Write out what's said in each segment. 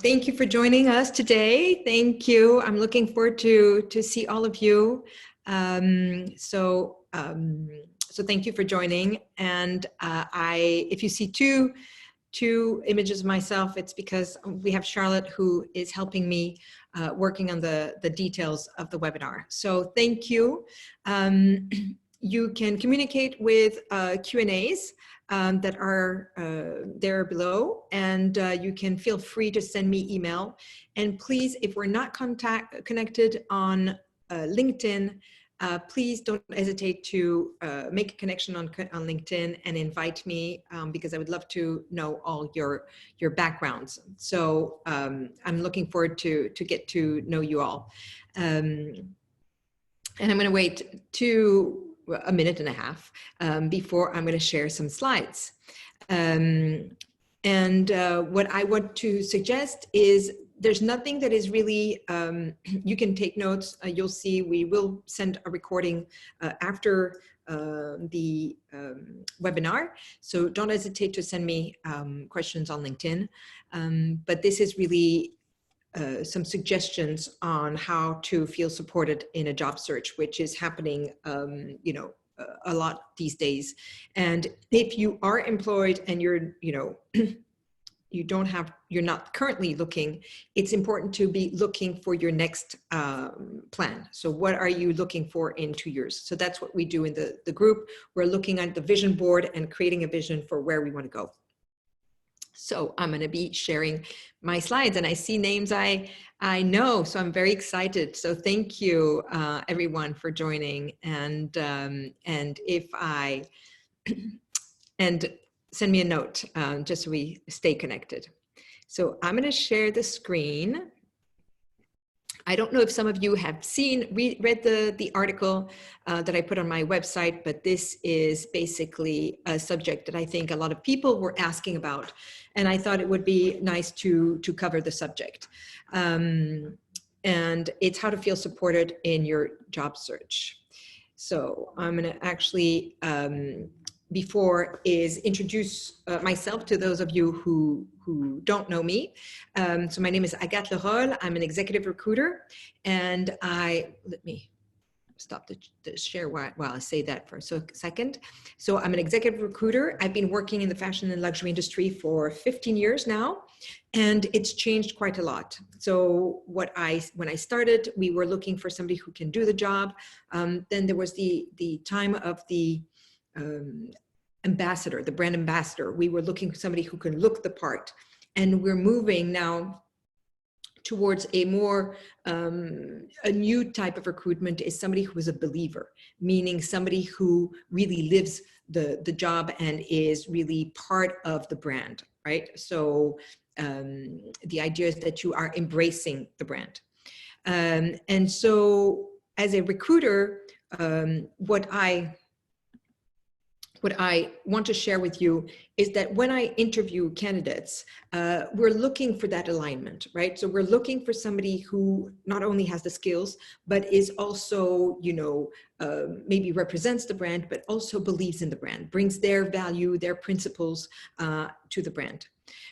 Thank you for joining us today. Thank you. I'm looking forward to see all of you. So thank you for joining. And if you see two images of myself, it's because we have Charlotte who is helping me working on the details of the webinar. So thank you. You can communicate with Q&As that are there below, and you can feel free to send me email. And please, if we're not connected on LinkedIn, please don't hesitate to make a connection on LinkedIn and invite me, because I would love to know all your backgrounds. So I'm looking forward to get to know you all. And I'm going to wait a minute and a half before I'm going to share some slides. What I want to suggest is there's nothing that is really, you can take notes. You'll see we will send a recording after the webinar. So don't hesitate to send me questions on LinkedIn. But this is really some suggestions on how to feel supported in a job search, which is happening, a lot these days. And if you are employed and you're, you're not currently looking, it's important to be looking for your next plan. So what are you looking for in 2 years? So that's what we do in the group. We're looking at the vision board and creating a vision for where we want to go. So I'm going to be sharing my slides, and I see names I know, so I'm very excited. So thank you, everyone, for joining. And if and send me a note just so we stay connected. So I'm going to share the screen. I don't know if some of you have read the article that I put on my website, but this is basically a subject that I think a lot of people were asking about, and I thought it would be nice to cover the subject. And it's how to feel supported in your job search. So I'm going to actually, before is introduce myself to those of you who don't know me. So my name is Agathe Lerolle. I'm an executive recruiter, and let me stop the share while I say that for a second. So I'm an executive recruiter. I've been working in the fashion and luxury industry for 15 years now, and it's changed quite a lot. So when I started, we were looking for somebody who can do the job. Then there was the time of the ambassador, the brand ambassador. We were looking for somebody who can look the part, and we're moving now towards a more a new type of recruitment is somebody who is a believer, meaning somebody who really lives the job and is really part of the brand, right? So the idea is that you are embracing the brand. And so as a recruiter, what I want to share with you is that when I interview candidates, we're looking for that alignment, right? So we're looking for somebody who not only has the skills, but is also, maybe represents the brand, but also believes in the brand, brings their value, their principles to the brand.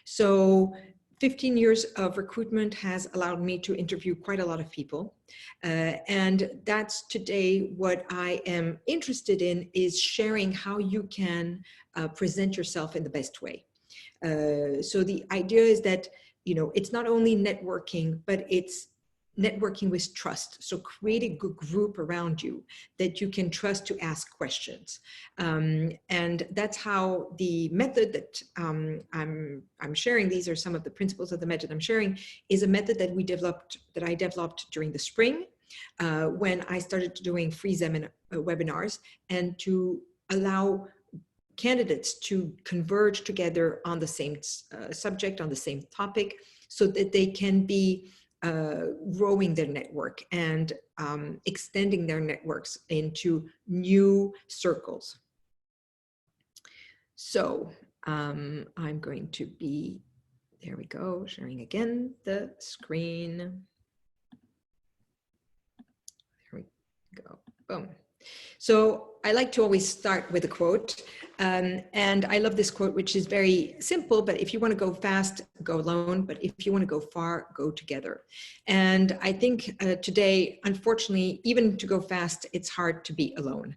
So 15 years of recruitment has allowed me to interview quite a lot of people. And that's today what I am interested in, is sharing how you can present yourself in the best way. So the idea is that, it's not only networking, but it's networking with trust. So create a good group around you that you can trust to ask questions. And that's how the method that I'm sharing, these are some of the principles of the method I'm sharing, is a method that I developed during the spring when I started doing free webinars, and to allow candidates to converge together on the same subject, on the same topic, so that they can be growing their network and extending their networks into new circles. So I'm going to be, there we go, sharing again the screen. There we go, boom. So I like to always start with a quote. And I love this quote, which is very simple, but if you want to go fast, go alone. But if you want to go far, go together. And I think today, unfortunately, even to go fast, it's hard to be alone.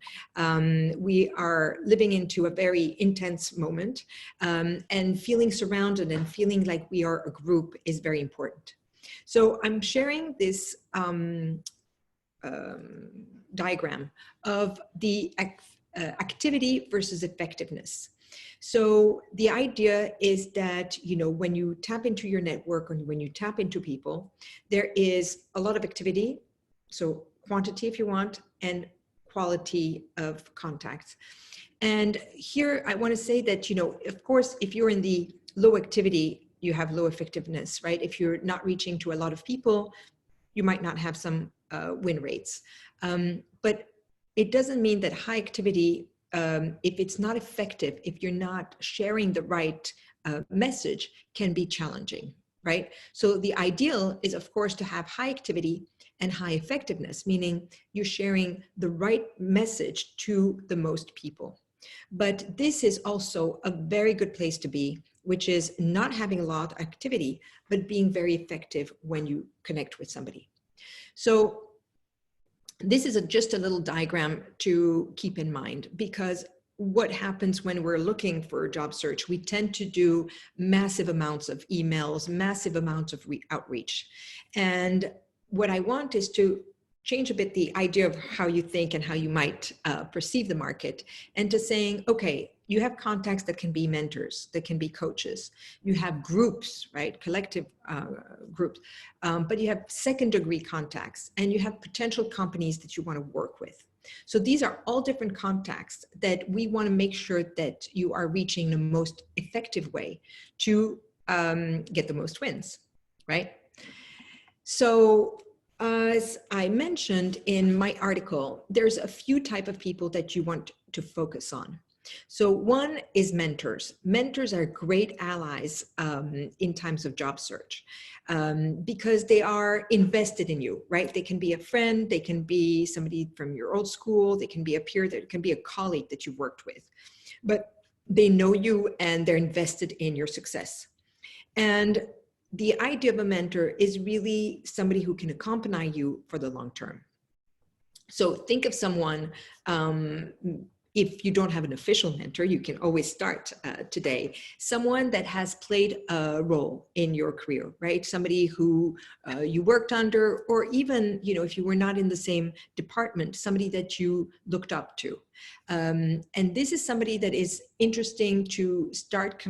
We are living into a very intense moment, and feeling surrounded and feeling like we are a group is very important. So I'm sharing this diagram of the activity versus effectiveness. So the idea is that, you know, when you tap into your network and when you tap into people, there is a lot of activity. So quantity, if you want, and quality of contacts. And here I want to say that, you know, of course, if you're in the low activity, you have low effectiveness, right? If you're not reaching to a lot of people, you might not have some win rates. But it doesn't mean that high activity, if it's not effective, if you're not sharing the right message, can be challenging, right? So the ideal is, of course, to have high activity and high effectiveness, meaning you're sharing the right message to the most people. But this is also a very good place to be, which is not having a lot of activity, but being very effective when you connect with somebody. So this is just a little diagram to keep in mind, because what happens when we're looking for a job search, we tend to do massive amounts of emails, massive amounts of outreach. And what I want is to change a bit the idea of how you think and how you might perceive the market, and to saying, okay, you have contacts that can be mentors, that can be coaches. You have groups, right? Collective groups, but you have second degree contacts, and you have potential companies that you want to work with. So these are all different contacts that we want to make sure that you are reaching the most effective way to get the most wins, right? So as I mentioned in my article, there's a few type of people that you want to focus on. So one is mentors. Mentors are great allies in times of job search because they are invested in you, right? They can be a friend, they can be somebody from your old school, they can be a peer, they can be a colleague that you've worked with, but they know you and they're invested in your success. And the idea of a mentor is really somebody who can accompany you for the long term. So think of someone, if you don't have an official mentor, you can always start today. Someone that has played a role in your career, right? Somebody who you worked under, or even, you know, if you were not in the same department, somebody that you looked up to. And this is somebody that is interesting to start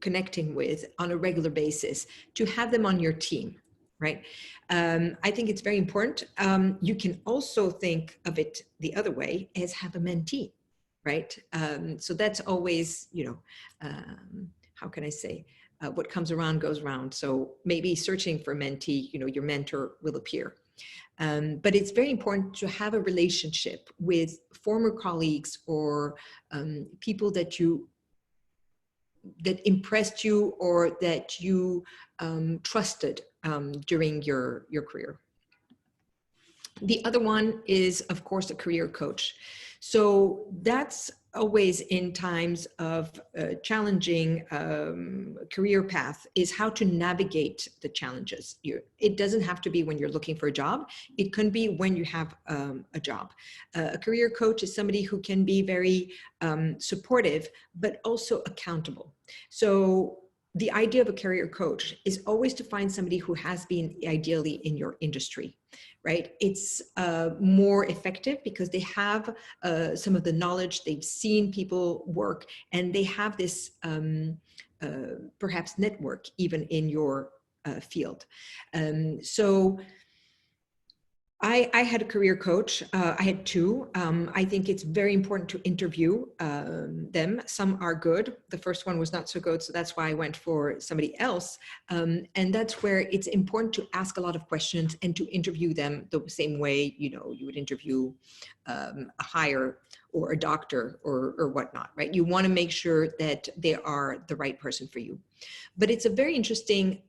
connecting with on a regular basis, to have them on your team, right? I think it's very important. You can also think of it the other way, as have a mentee, right? So that's always, you know, how can I say, what comes around goes around. So maybe searching for a mentee, you know, your mentor will appear. But it's very important to have a relationship with former colleagues or people that impressed you or that you trusted during your career. The other one is, of course, a career coach. So that's always in times of challenging career path, is how to navigate the challenges. It doesn't have to be when you're looking for a job. It can be when you have a job. A career coach is somebody who can be very supportive, but also accountable. So the idea of a career coach is always to find somebody who has been ideally in your industry, right? It's more effective because they have some of the knowledge, they've seen people work, and they have this perhaps network even in your field. So I had a career coach. I had two. I think it's very important to interview them. Some are good. The first one was not so good, so that's why I went for somebody else. And that's where it's important to ask a lot of questions and to interview them the same way, you know, you would interview a hire or a doctor or whatnot, right? You want to make sure that they are the right person for you. But it's a very interesting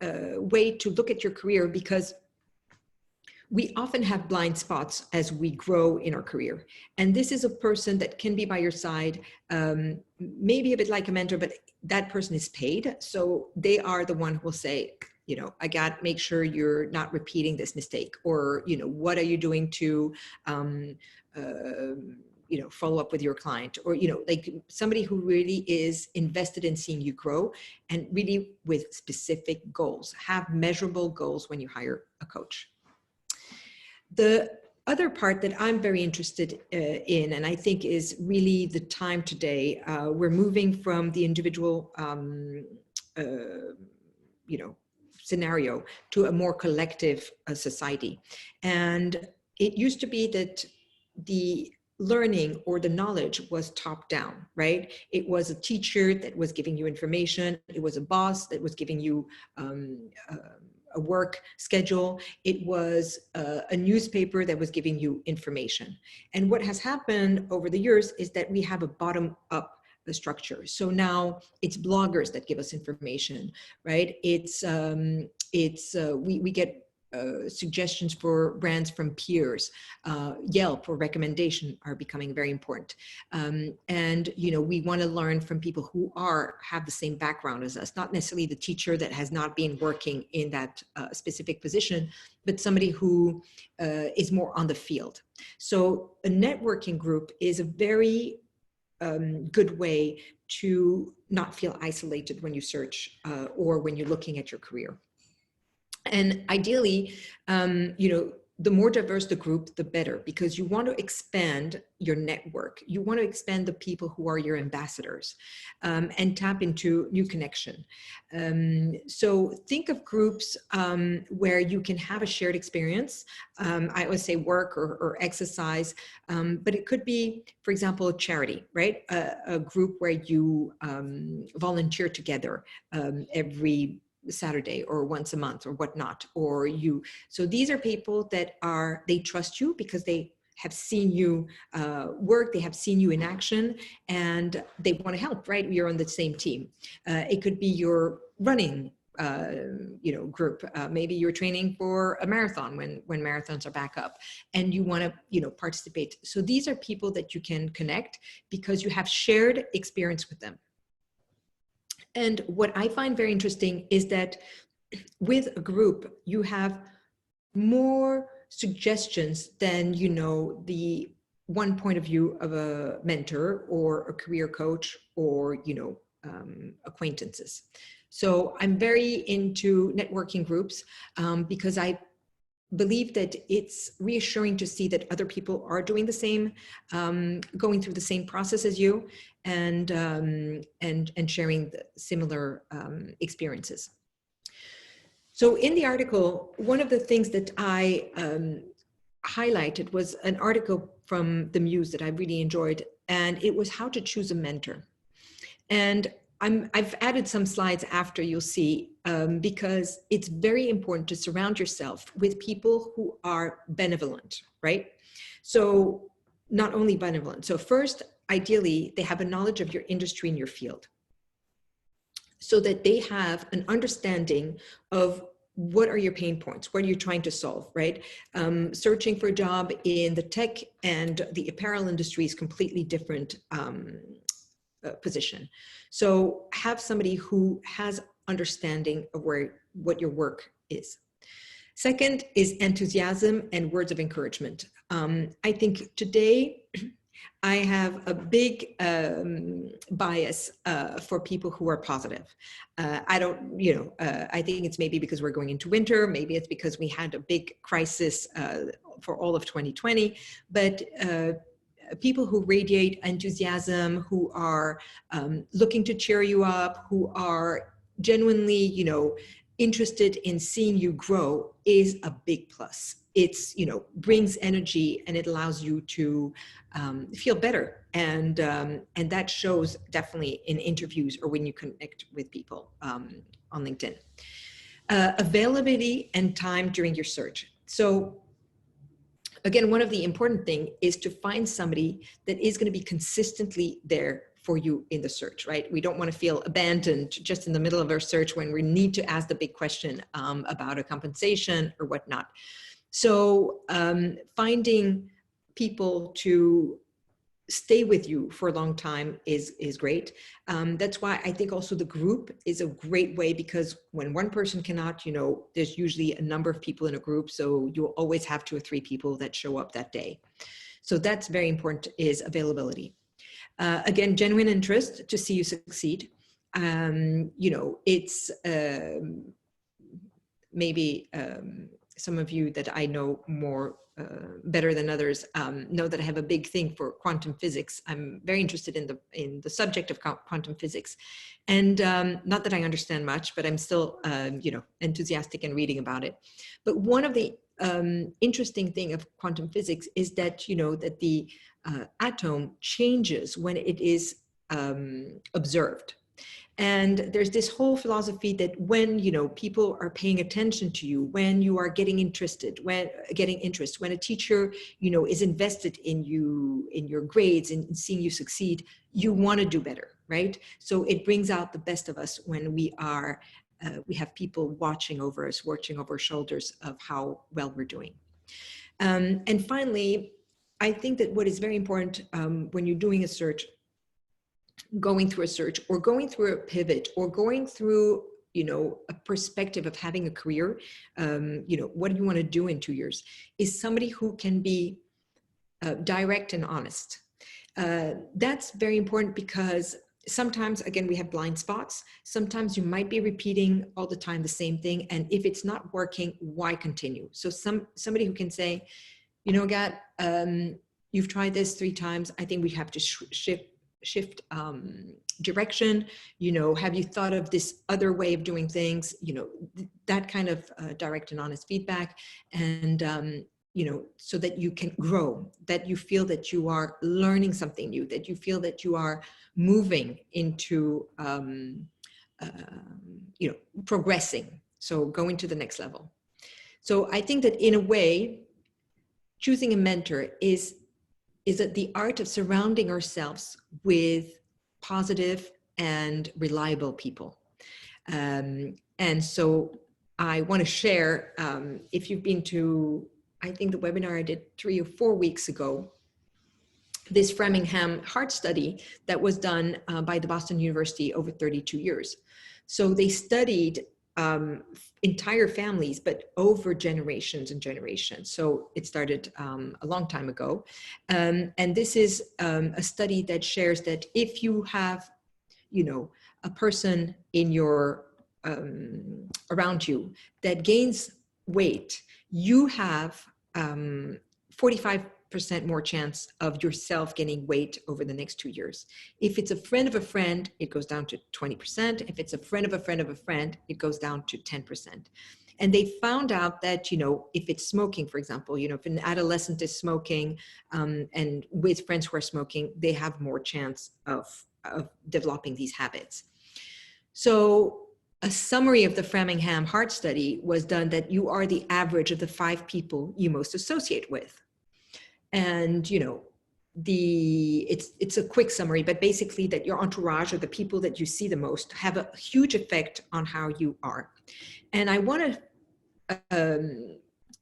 way to look at your career, because we often have blind spots as we grow in our career. And this is a person that can be by your side, maybe a bit like a mentor, but that person is paid. So they are the one who will say, you know, Agathe, make sure you're not repeating this mistake, or, you know, what are you doing to, you know, follow up with your client, or, you know, like somebody who really is invested in seeing you grow, and really with specific goals. Have measurable goals when you hire a coach. The other part that I'm very interested in, and I think is really the time today, we're moving from the individual, you know, scenario to a more collective society. And it used to be that the learning or the knowledge was top down, right? It was a teacher that was giving you information. It was a boss that was giving you a work schedule. It was a newspaper that was giving you information. And what has happened over the years is that we have a bottom up structure. So now it's bloggers that give us information, right? We get suggestions for brands from peers. Yelp or recommendation are becoming very important. And, you know, we want to learn from people who have the same background as us, not necessarily the teacher that has not been working in that specific position, but somebody who is more on the field. So a networking group is a very good way to not feel isolated when you search or when you're looking at your career. And ideally, you know, the more diverse the group, the better, because you want to expand your network. You want to expand the people who are your ambassadors, and tap into new connection. So think of groups where you can have a shared experience. I always say work or exercise, but it could be, for example, a charity, right? A group where you volunteer together every Saturday or once a month or whatnot, or so these are people that they trust you because they have seen you work, they have seen you in action, and they want to help, right? You're on the same team. It could be your running you know, group. Maybe you're training for a marathon when marathons are back up, and you want to, you know, participate. So these are people that you can connect because you have shared experience with them. And what I find very interesting is that with a group, you have more suggestions than, you know, the one point of view of a mentor or a career coach or, you know, acquaintances. So I'm very into networking groups because I believe that it's reassuring to see that other people are doing the same, going through the same process as you, and sharing the similar experiences. So in the article, one of the things that I highlighted was an article from the Muse that I really enjoyed, and it was how to choose a mentor. And I've added some slides after, you'll see, because it's very important to surround yourself with people who are benevolent, right? So not only benevolent. So first, ideally, they have a knowledge of your industry and your field, so that they have an understanding of what are your pain points, what are you trying to solve, right? Searching for a job in the tech and the apparel industry is completely different position. So have somebody who has understanding of what your work is. Second is enthusiasm and words of encouragement. I think today I have a big bias for people who are positive. I don't, you know, I think it's maybe because we're going into winter, maybe it's because we had a big crisis for all of 2020, but people who radiate enthusiasm, who are looking to cheer you up, who are genuinely, you know, interested in seeing you grow is a big plus. It's, you know, brings energy and it allows you to feel better. And that shows definitely in interviews or when you connect with people on LinkedIn. Availability and time during your search. So again, one of the important things is to find somebody that is going to be consistently there for you in the search, right? We don't want to feel abandoned just in the middle of our search when we need to ask the big question about a compensation or whatnot. So finding people to stay with you for a long time is great. That's why I think also the group is a great way, because when one person cannot, there's usually a number of people in a group. So you'll always have 2 or 3 people that show up that day. So that's very important, is availability. Again, genuine interest to see you succeed. It's maybe some of you that I know more better than others know that I have a big thing for quantum physics. I'm very interested in the subject of quantum physics, and not that I understand much, but I'm still enthusiastic in reading about it. But one of the interesting thing of quantum physics is that that the atom changes when it is observed. And there's this whole philosophy that when people are paying attention to you, when you are getting interest, when a teacher is invested in you, in your grades, in seeing you succeed, you want to do better, right? So it brings out the best of us when we have people watching over us, watching over our shoulders of how well we're doing. And finally, I think that what is very important when you're doing a search, going through a search or going through a pivot or going through a perspective of having a career, what do you want to do in 2 years, is somebody who can be direct and honest. That's very important, because sometimes, again, we have blind spots. Sometimes you might be repeating all the time the same thing, and if it's not working, why continue? So somebody who can say, Agathe, you've tried this 3 times. I think we have to shift direction. Have you thought of this other way of doing things? That kind of direct and honest feedback, and so that you can grow, that you feel that you are learning something new, that you feel that you are moving into progressing, so going to the next level. So I think that in a way, choosing a mentor is the art of surrounding ourselves with positive and reliable people. And so I want to share, if you've been to, I think the webinar I did 3 or 4 weeks ago, this Framingham heart study that was done by the Boston University over 32 years. So they studied entire families, but over generations and generations. So it started a long time ago. And this is a study that shares that if you have, a person in your, around you that gains weight, you have 45% more chance of yourself gaining weight over the next 2 years. If it's a friend of a friend, it goes down to 20%. If it's a friend of a friend of a friend, it goes down to 10%. And they found out that, if it's smoking, for example, if an adolescent is smoking and with friends who are smoking, they have more chance of developing these habits. So a summary of the Framingham heart study was done that you are the average of the 5 people you most associate with. And, it's a quick summary, but basically that your entourage or the people that you see the most have a huge effect on how you are. And I want to,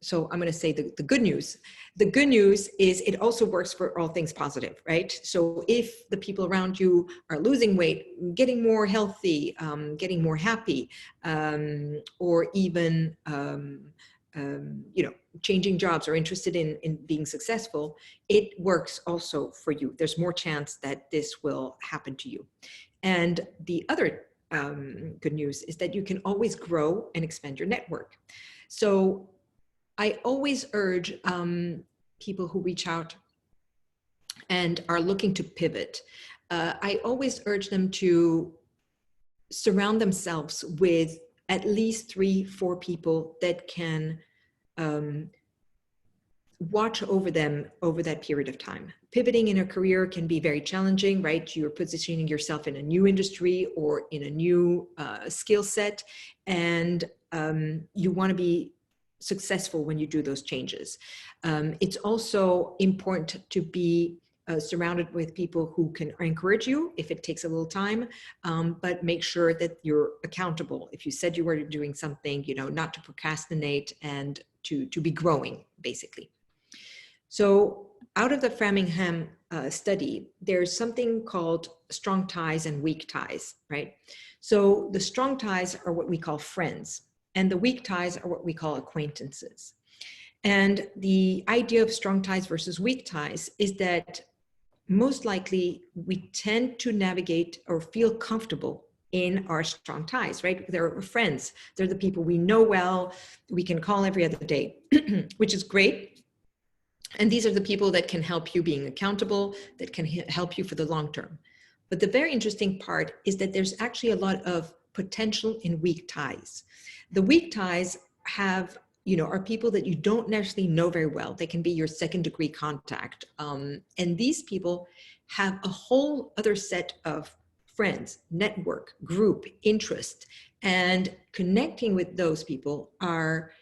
so I'm going to say the good news. The good news is it also works for all things positive, right? So if the people around you are losing weight, getting more healthy, getting more happy, or even, changing jobs or interested in being successful, it works also for you. There's more chance that this will happen to you. And the other good news is that you can always grow and expand your network. So I always urge people who reach out and are looking to pivot, I always urge them to surround themselves with at least 3-4 people that can watch over them over that period of time. Pivoting in a career can be very challenging, right? You're positioning yourself in a new industry or in a new skill set, and you want to be successful when you do those changes. It's also important to be surrounded with people who can encourage you if it takes a little time, but make sure that you're accountable. If you said you were doing something, not to procrastinate and to be growing, basically. So out of the Framingham study, there's something called strong ties and weak ties, right? So the strong ties are what we call friends, and the weak ties are what we call acquaintances. And the idea of strong ties versus weak ties is that most likely we tend to navigate or feel comfortable in our strong ties, right? They're friends. They're the people we know well, we can call every other day, which is great. And these are the people that can help you being accountable, that can help you for the long term. But the very interesting part is that there's actually a lot of potential in weak ties. The weak ties are people that you don't necessarily know very well. They can be your second degree contact. And these people have a whole other set of friends, network, group, interest, and connecting with those people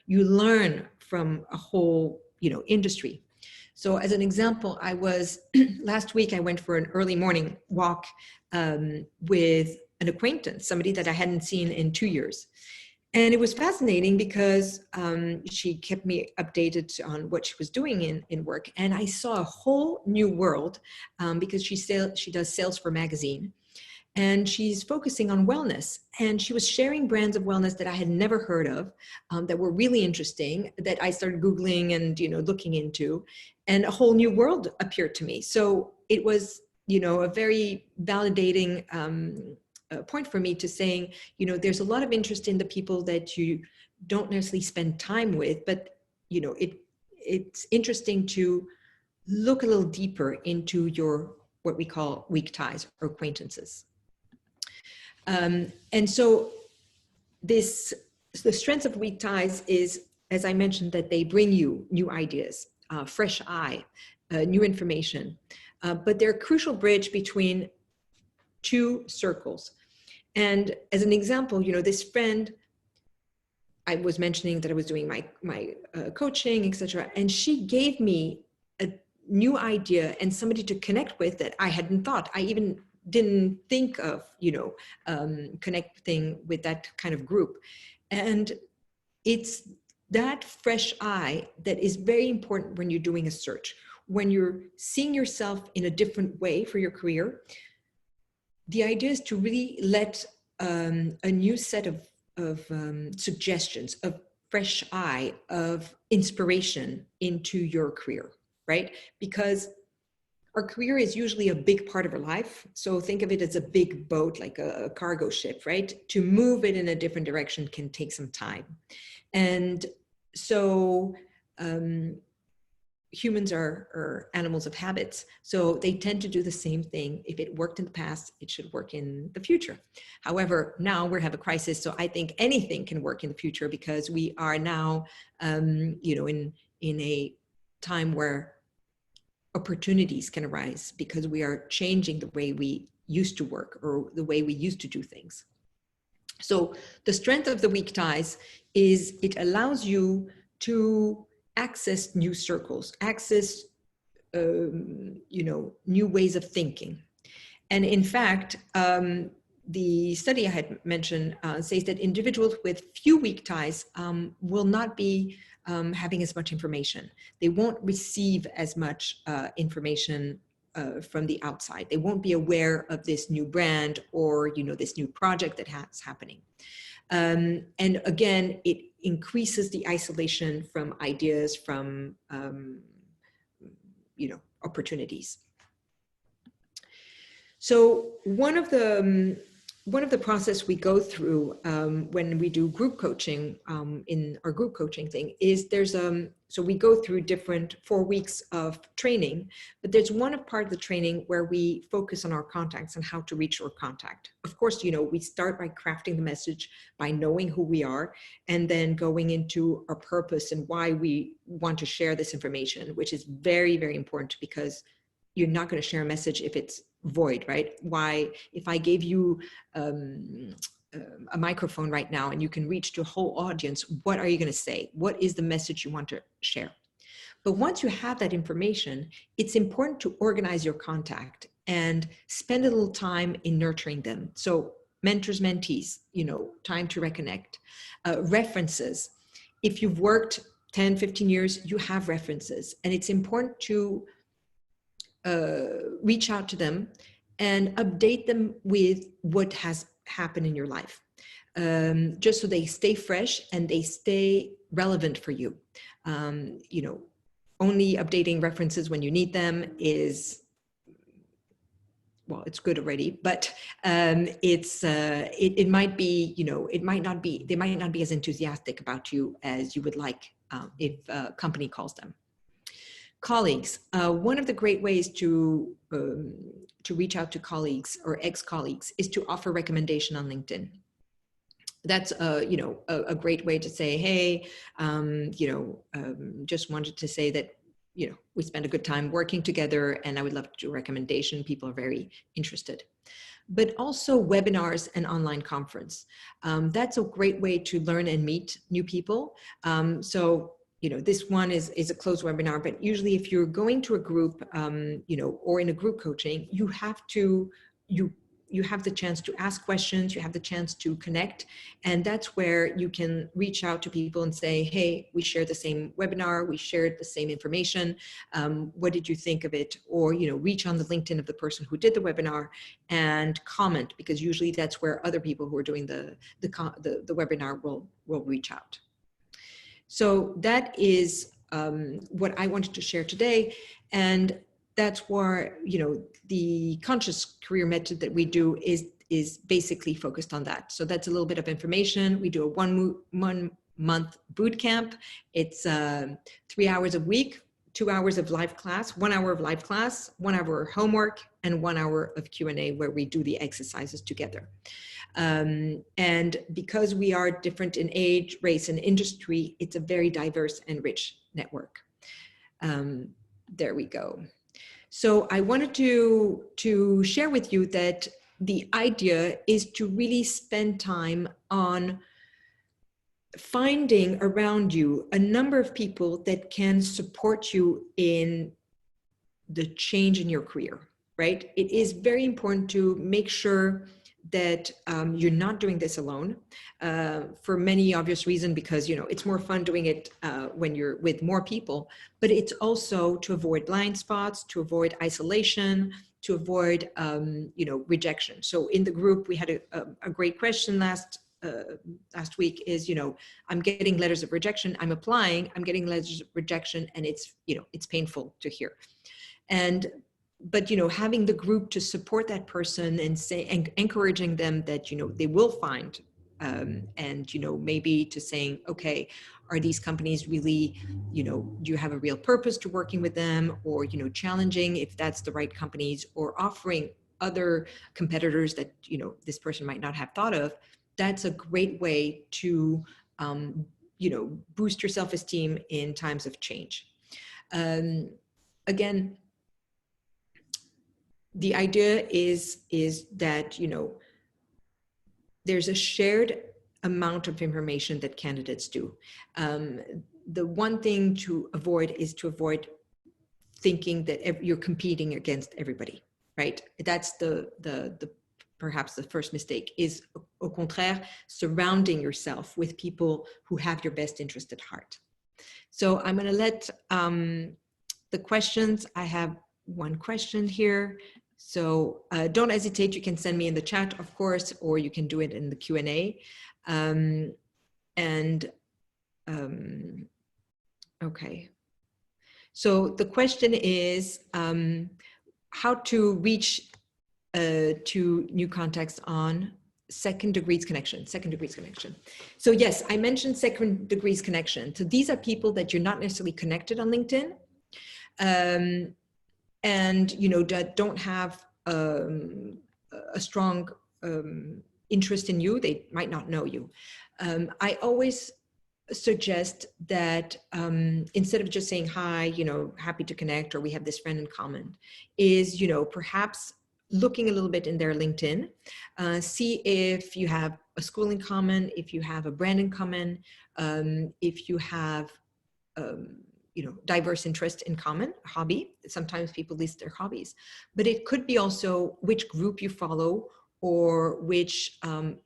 you learn from a whole, industry. So as an example, last week I went for an early morning walk with an acquaintance, somebody that I hadn't seen in 2 years. And it was fascinating because she kept me updated on what she was doing in work. And I saw a whole new world because she does sales for a magazine. And she's focusing on wellness. And she was sharing brands of wellness that I had never heard of, that were really interesting, that I started Googling and, looking into. And a whole new world appeared to me. So it was, a very validating point for me to saying, there's a lot of interest in the people that you don't necessarily spend time with, but, it's interesting to look a little deeper into your, what we call weak ties or acquaintances. And so the strength of weak ties is, as I mentioned, that they bring you new ideas, fresh eye, new information, but they're a crucial bridge between two circles. And as an example, this friend, I was mentioning that I was doing my coaching, etc., and she gave me a new idea and somebody to connect with that I hadn't thought. I even didn't think of, connecting with that kind of group. And it's that fresh eye that is very important when you're doing a search, when you're seeing yourself in a different way for your career. The idea is to really let a new set of suggestions, of fresh eye, of inspiration into your career, right? Because our career is usually a big part of our life. So think of it as a big boat, like a cargo ship, right? To move it in a different direction can take some time. And so humans are animals of habits. So they tend to do the same thing. If it worked in the past, it should work in the future. However, now we have a crisis. So I think anything can work in the future because we are now, in a time where opportunities can arise because we are changing the way we used to work or the way we used to do things. So the strength of the weak ties is it allows you to access new circles, access, new ways of thinking. And in fact, the study I had mentioned says that individuals with few weak ties will not be having as much information. They won't receive as much information from the outside. They won't be aware of this new brand or, this new project that's happening. And again, it increases the isolation from ideas, from, opportunities. So one of the process we go through when we do group coaching in our group coaching thing is so we go through different 4 weeks of training, but there's one part of the training where we focus on our contacts and how to reach our contact. Of course, we start by crafting the message, by knowing who we are, and then going into our purpose and why we want to share this information, which is very, very important because you're not going to share a message if it's void, right? Why, if I gave you a microphone right now and you can reach to a whole audience, what are you going to say? What is the message you want to share? But once you have that information, it's important to organize your contact and spend a little time in nurturing them. So mentors, mentees, time to reconnect, references. If you've worked 10, 15 years, you have references, and it's important to reach out to them and update them with what has happened in your life, just so they stay fresh and they stay relevant for you. You know, only updating references when you need them is, well, it's good already, but it might be, you know, they might not be as enthusiastic about you as you would like if a company calls them. Colleagues, one of the great ways to reach out to colleagues or ex-colleagues is to offer recommendation on LinkedIn. That's you know, a great way to say, hey, you know, just wanted to say that, you know, we spent a good time working together and I would love to do a recommendation. People are very interested. But also webinars and online conference. That's a great way to learn and meet new people. So, you know, this one is a closed webinar, but usually if you're going to a group, you know, or in a group coaching, you have to, you have the chance to ask questions, you have the chance to connect. And that's where you can reach out to people and say, hey, we shared the same webinar, we shared the same information. What did you think of it? Or, you know, reach on the LinkedIn of the person who did the webinar and comment, because usually that's where other people who are doing the webinar will reach out. So that is what I wanted to share today. And that's where, you know, the conscious career method that we do is basically focused on that. So that's a little bit of information. We do a one month boot camp. It's 3 hours a week, 2 hours of live class, 1 hour of live class, 1 hour of homework, and 1 hour of Q&A where we do the exercises together. And because we are different in age, race, and industry, it's a very diverse and rich network. There we go. So I wanted to share with you that the idea is to really spend time on finding around you a number of people that can support you in the change in your career, right? It is very important to make sure that you're not doing this alone, for many obvious reasons, because, you know, it's more fun doing it when you're with more people, but it's also to avoid blind spots, to avoid isolation, to avoid, you know, rejection. So in the group, we had a great question last week is, you know, I'm getting letters of rejection, I'm applying, I'm getting letters of rejection, and it's, you know, it's painful to hear. But, you know, having the group to support that person and and encouraging them that, you know, they will find, and, you know, maybe to saying, okay, are these companies really, you know, do you have a real purpose to working with them, or, you know, challenging if that's the right companies, or offering other competitors that, you know, this person might not have thought of. That's a great way to, you know, boost your self-esteem in times of change. Again, the idea is that, you know, there's a shared amount of information that candidates do. The one thing to avoid is to avoid thinking that you're competing against everybody, right? That's perhaps the first mistake, is au contraire, surrounding yourself with people who have your best interest at heart. So I'm going to let the questions, I have one question here. So don't hesitate, you can send me in the chat, of course, or you can do it in the Q&A. Okay. So the question is how to reach to new contacts on second degrees connection. So yes, I mentioned second degrees connection. So these are people that you're not necessarily connected on LinkedIn. And, you know, that don't have a strong interest in you. They might not know you. I always suggest that instead of just saying, hi, you know, happy to connect, or we have this friend in common, is, you know, perhaps looking a little bit in their LinkedIn, see if you have a school in common, if you have a brand in common, if you have, you know, diverse interest in common, hobby. Sometimes people list their hobbies, but it could be also which group you follow or which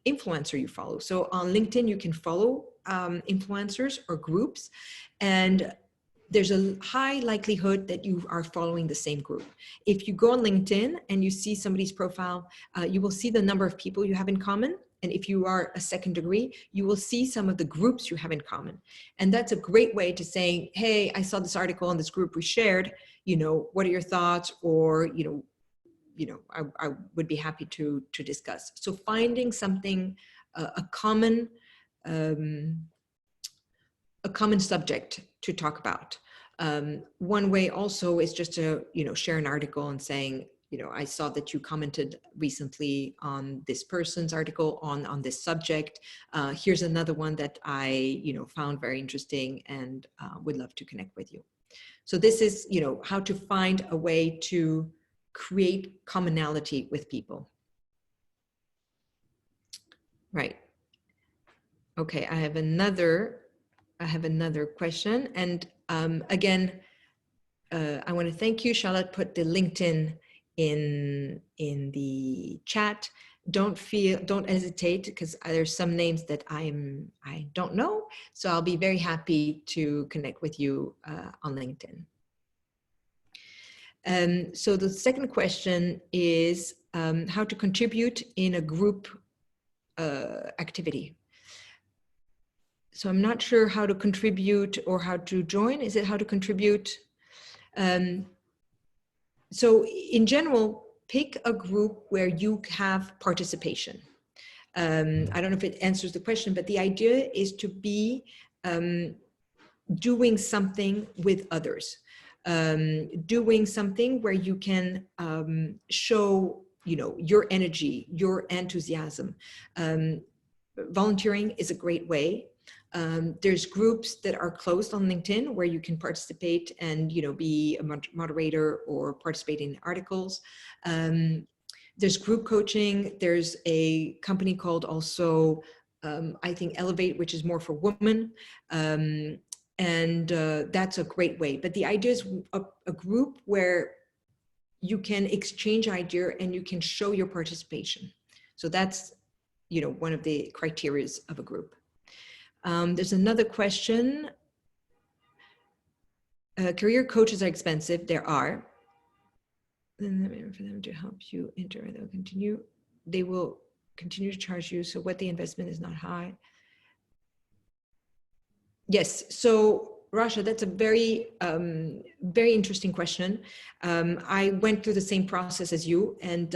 influencer you follow. So on LinkedIn, you can follow influencers or groups, and there's a high likelihood that you are following the same group. If you go on LinkedIn and you see somebody's profile, you will see the number of people you have in common. And if you are a second degree, you will see some of the groups you have in common. And that's a great way to say, hey, I saw this article in this group we shared, what are your thoughts? Or, I would be happy to discuss. So finding something, a common subject to talk about. One way also is just to, share an article and saying, I saw that you commented recently on this person's article on this subject. Here's another one that I, found very interesting and would love to connect with you. So this is, how to find a way to create commonality with people. Right. Okay, I have another question. And again, I want to thank you. Charlotte put the LinkedIn in the chat. Don't hesitate, because there's some names that I don't know. So I'll be very happy to connect with you on LinkedIn. So the second question is how to contribute in a group activity. So I'm not sure how to contribute or how to join. Is it how to contribute? So in general, pick a group where you have participation. I don't know if it answers the question, but the idea is to be doing something with others, doing something where you can show, your energy, your enthusiasm. Volunteering is a great way. There's groups that are closed on LinkedIn where you can participate and, be a moderator or participate in articles. There's group coaching. There's a company called also, I think, Elevate, which is more for women. And that's a great way. But the idea is a group where you can exchange ideas and you can show your participation. So that's, one of the criteria of a group. There's another question. Career coaches are expensive. There are. And for them to help you enter, they will continue to charge you. So what the investment is not high. Yes. So Rasha, that's a very, very interesting question. I went through the same process as you, and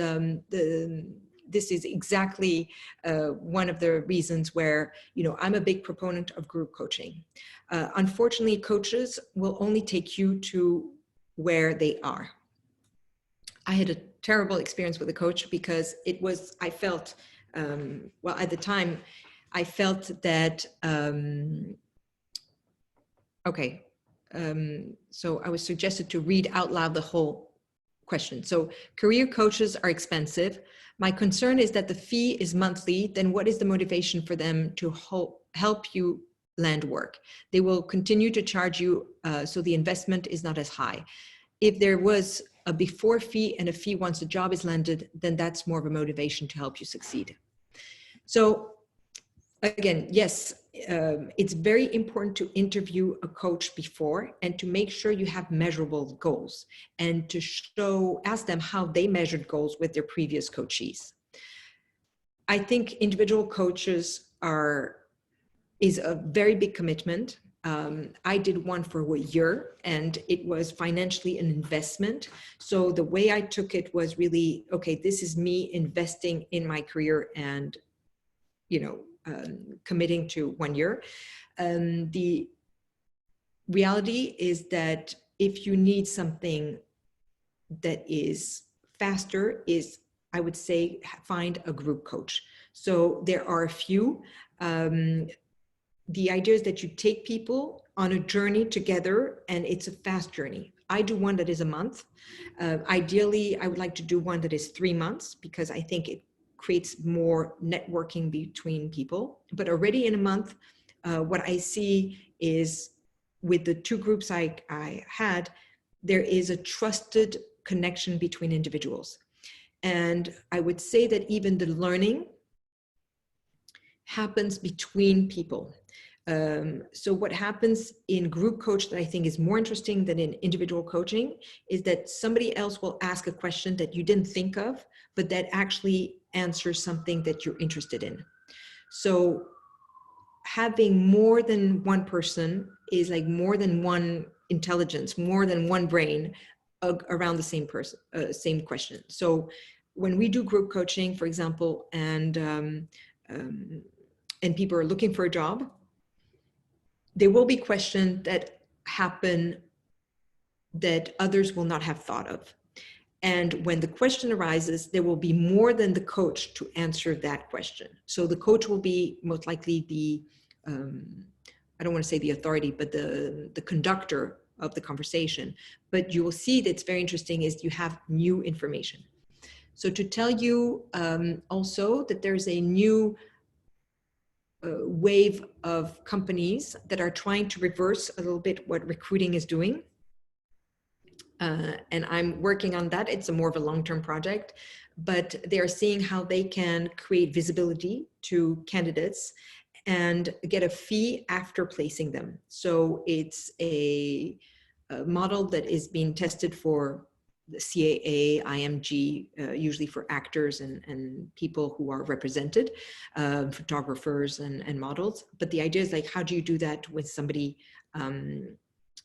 this is exactly one of the reasons where, I'm a big proponent of group coaching. Unfortunately, coaches will only take you to where they are. I had a terrible experience with a coach because I felt, well, at the time, I felt that, so I was suggested to read out loud the whole question. So career coaches are expensive. My concern is that the fee is monthly. Then what is the motivation for them to help you land work? They will continue to charge you, so the investment is not as high. If there was a before fee and a fee once the job is landed, then that's more of a motivation to help you succeed. So again, yes, it's very important to interview a coach before and to make sure you have measurable goals and to ask them how they measured goals with their previous coachees. I think individual coaches is a very big commitment. I did one for a year and it was financially an investment. So the way I took it was really, okay, this is me investing in my career and, committing to 1 year. The reality is that if you need something that is faster, I would say, find a group coach. So there are a few. The idea is that you take people on a journey together and it's a fast journey. I do one that is a month. Ideally, I would like to do one that is 3 months because I think it creates more networking between people. But already in a month, what I see is with the 2 groups I had, there is a trusted connection between individuals. And I would say that even the learning happens between people. So what happens in group coach that I think is more interesting than in individual coaching is that somebody else will ask a question that you didn't think of, but that actually answers something that you're interested in. So having more than one person is like more than one intelligence, more than one brain around the same person, same question. So when we do group coaching, for example, and people are looking for a job, there will be questions that happen that others will not have thought of. And when the question arises, there will be more than the coach to answer that question. So the coach will be most likely the, I don't want to say the authority, but the conductor of the conversation. But you will see that's very interesting is you have new information. So to tell you also that there's a new wave of companies that are trying to reverse a little bit what recruiting is doing. And I'm working on that. It's more of a long-term project, but they're seeing how they can create visibility to candidates and get a fee after placing them. So it's a model that is being tested for the CAA, IMG, usually for actors and people who are represented, photographers and models. But the idea is like, how do you do that with somebody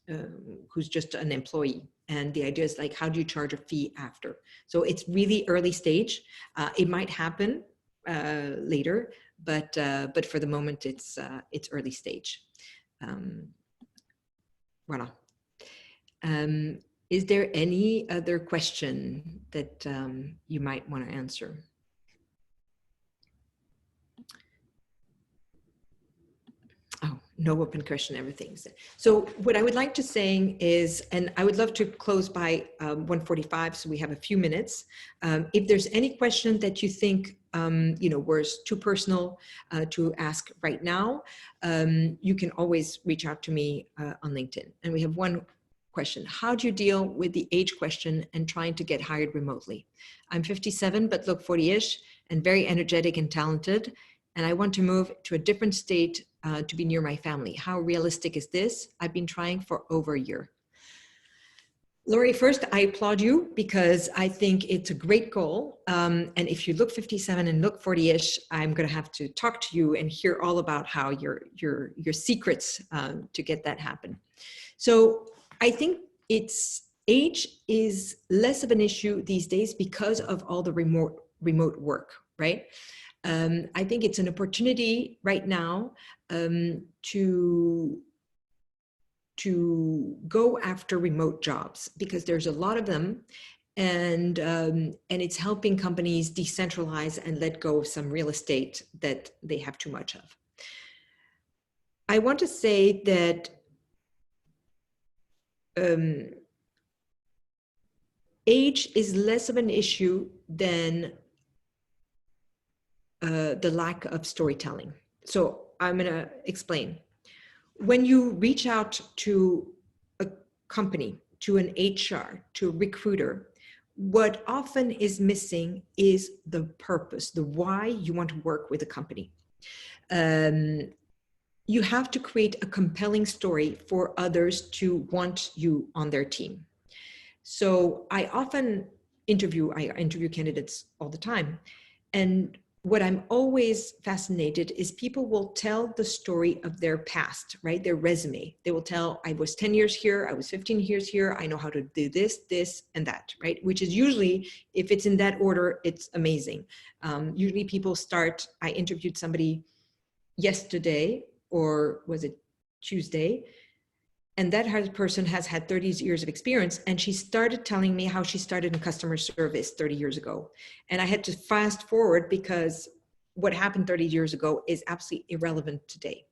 who's just an employee? And the idea is like, how do you charge a fee after? So it's really early stage. It might happen later, but for the moment it's early stage. Voilà. Is there any other question that you might want to answer? Oh, no open question, everything. So what I would like to say is, and I would love to close by 1:45, so we have a few minutes. If there's any question that you think, was too personal to ask right now, you can always reach out to me on LinkedIn. And we have one question. How do you deal with the age question and trying to get hired remotely? I'm 57, but look 40-ish and very energetic and talented. And I want to move to a different state to be near my family. How realistic is this? I've been trying for over a year. Lori, first, I applaud you because I think it's a great goal. And if you look 57 and look 40-ish, I'm going to have to talk to you and hear all about how your secrets to get that happen. So I think age is less of an issue these days because of all the remote work, right? I think it's an opportunity right now to go after remote jobs because there's a lot of them, and it's helping companies decentralize and let go of some real estate that they have too much of. I want to say that age is less of an issue than the lack of storytelling. So I'm going to explain. When you reach out to a company, to an HR, to a recruiter, what often is missing is the purpose, the why you want to work with a company. You have to create a compelling story for others to want you on their team. So I often interview candidates all the time. And what I'm always fascinated is people will tell the story of their past, right? Their resume. They will tell, I was 10 years here, I was 15 years here, I know how to do this, this, and that, right? Which is usually, if it's in that order, it's amazing. Usually people start, I interviewed somebody yesterday, or was it Tuesday? And that person has had 30 years of experience. And she started telling me how she started in customer service 30 years ago. And I had to fast forward because what happened 30 years ago is absolutely irrelevant today.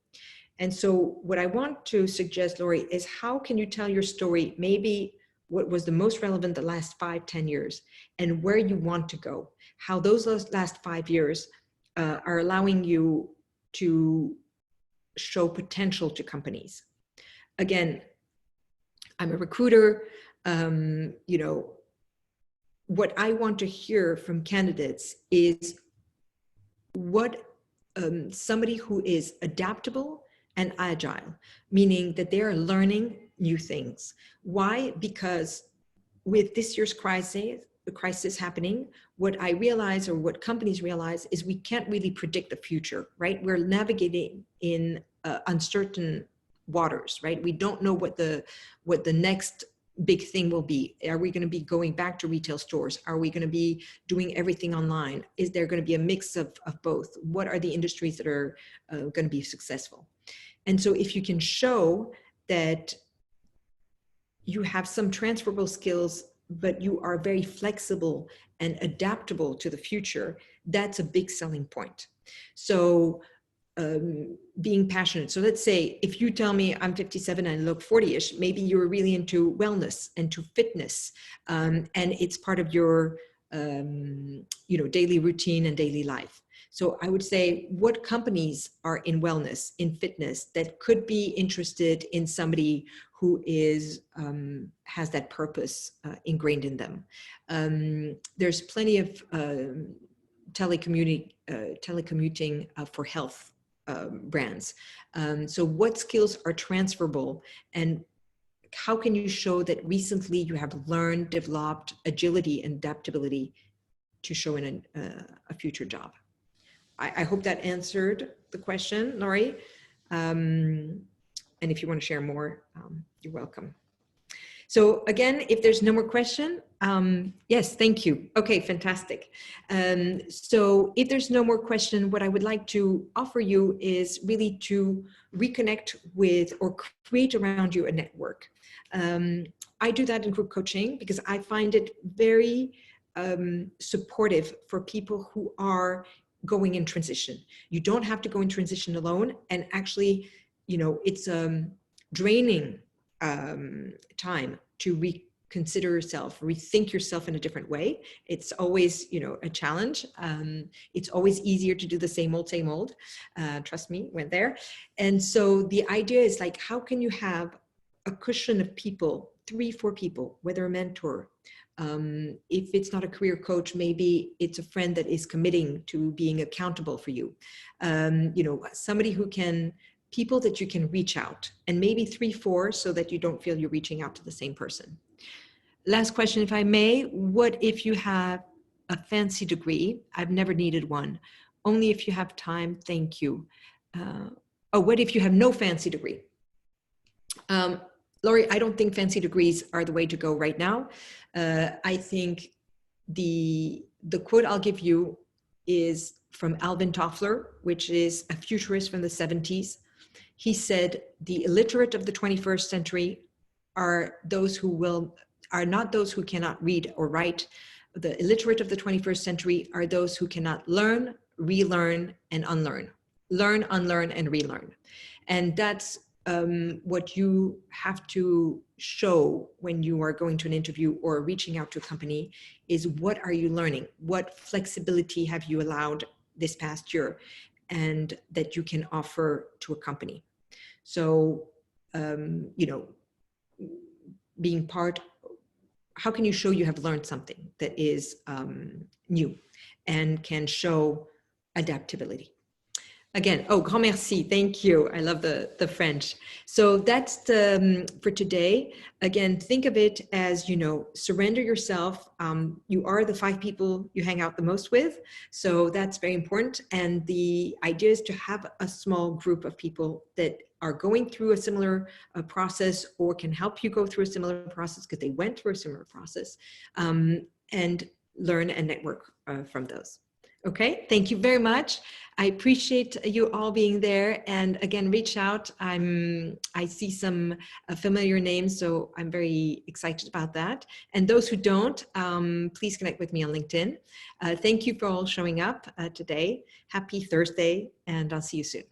And so what I want to suggest, Lori, is how can you tell your story, maybe what was the most relevant the last 5-10 years, and where you want to go, how those last 5 years are allowing you to show potential to companies. Again, I'm a recruiter. What I want to hear from candidates is what somebody who is adaptable and agile, meaning that they are learning new things. Why? Because with this year's crisis happening, what I realize, or what companies realize, is we can't really predict the future, right? We're navigating in uncertain waters, right? We don't know what the next big thing will be. Are we going to be going back to retail stores? Are we going to be doing everything online? Is there going to be a mix of both? What are the industries that are going to be successful? And so if you can show that you have some transferable skills, but you are very flexible and adaptable to the future, that's a big selling point. So being passionate. So let's say if you tell me I'm 57 and I look 40-ish, maybe you're really into wellness and to fitness, and it's part of your daily routine and daily life. So I would say, what companies are in wellness, in fitness, that could be interested in somebody who is has that purpose ingrained in them? There's plenty of telecommuting for health brands. So what skills are transferable, and how can you show that recently you have learned, developed agility and adaptability to show in a future job? I hope that answered the question, Laurie. And if you want to share more, you're welcome. So again, if there's no more question, yes, thank you. Okay, fantastic. So if there's no more question, what I would like to offer you is really to reconnect with or create around you a network. I do that in group coaching because I find it very supportive for people who are going in transition. You don't have to go in transition alone, and actually, it's draining time to reconsider yourself, rethink yourself in a different way. It's always, a challenge. It's always easier to do the same old. Trust me, went there. And so the idea is like, how can you have a cushion of people, 3-4 people, whether a mentor, if it's not a career coach, maybe it's a friend that is committing to being accountable for you. Somebody who can, people that you can reach out, and maybe 3-4 so that you don't feel you're reaching out to the same person. Last question, if I may. What if you have a fancy degree? I've never needed one. Only if you have time, thank you. What if you have no fancy degree? Laurie, I don't think fancy degrees are the way to go right now. I think the quote I'll give you is from Alvin Toffler, which is a futurist from the 70s. He said, the illiterate of the 21st century are not those who cannot read or write. The illiterate of the 21st century are those who cannot learn, relearn, and unlearn. Learn, unlearn, and relearn. And that's what you have to show when you are going to an interview or reaching out to a company is, what are you learning? What flexibility have you allowed this past year and that you can offer to a company? So, being part, how can you show you have learned something that is new and can show adaptability? Again, grand merci, thank you. I love the French. So that's for today. Again, think of it as, surrender yourself. You are the 5 people you hang out the most with. So that's very important. And the idea is to have a small group of people that are going through a similar process or can help you go through a similar process because they went through a similar process, and learn and network from those. Okay, thank you very much. I appreciate you all being there. And again, reach out. I see some familiar names, so I'm very excited about that. And those who don't, please connect with me on LinkedIn. Thank you for all showing up today. Happy Thursday, and I'll see you soon.